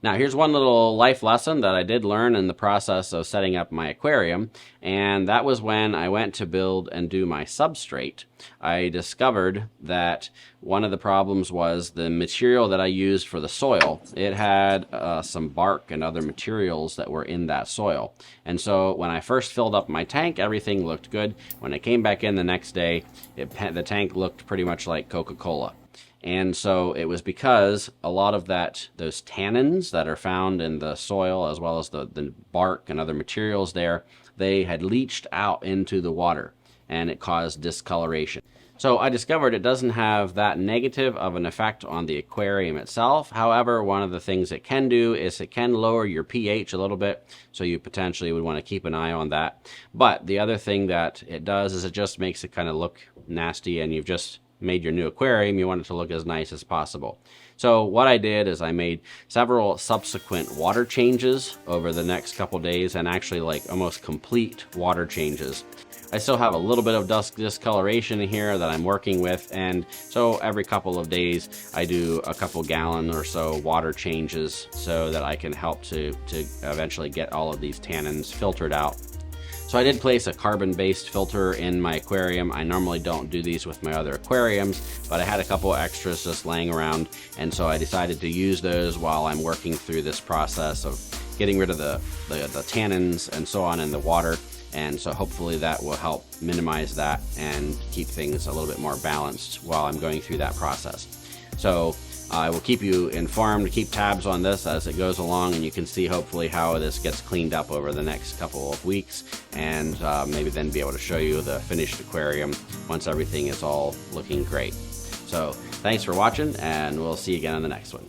Now, here's one little life lesson that I did learn in the process of setting up my aquarium, and that was when I went to build and do my substrate. I discovered that one of the problems was the material that I used for the soil. It had some bark and other materials that were in that soil. And so when I first filled up my tank, everything looked good. When I came back in the next day, the tank looked pretty much like Coca-Cola. And so it was because a lot of those tannins that are found in the soil, as well as the bark and other materials there, they had leached out into the water, and it caused discoloration. So I discovered it doesn't have that negative of an effect on the aquarium itself. However, one of the things it can do is it can lower your pH a little bit, so you potentially would want to keep an eye on that. But the other thing that it does is it just makes it kind of look nasty, and you've just made your new aquarium, you want it to look as nice as possible. So what I did is I made several subsequent water changes over the next couple days, and actually like almost complete water changes. I still have a little bit of discoloration here that I'm working with, and so every couple of days I do a couple gallon or so water changes so that I can help to eventually get all of these tannins filtered out. So I did place a carbon-based filter in my aquarium. I normally don't do these with my other aquariums, but I had a couple extras just laying around, and so I decided to use those while I'm working through this process of getting rid of the tannins and so on in the water. And so hopefully that will help minimize that and keep things a little bit more balanced while I'm going through that process. So I will keep you informed, keep tabs on this as it goes along, and you can see hopefully how this gets cleaned up over the next couple of weeks, and maybe then be able to show you the finished aquarium once everything is all looking great. So thanks for watching, and we'll see you again on the next one.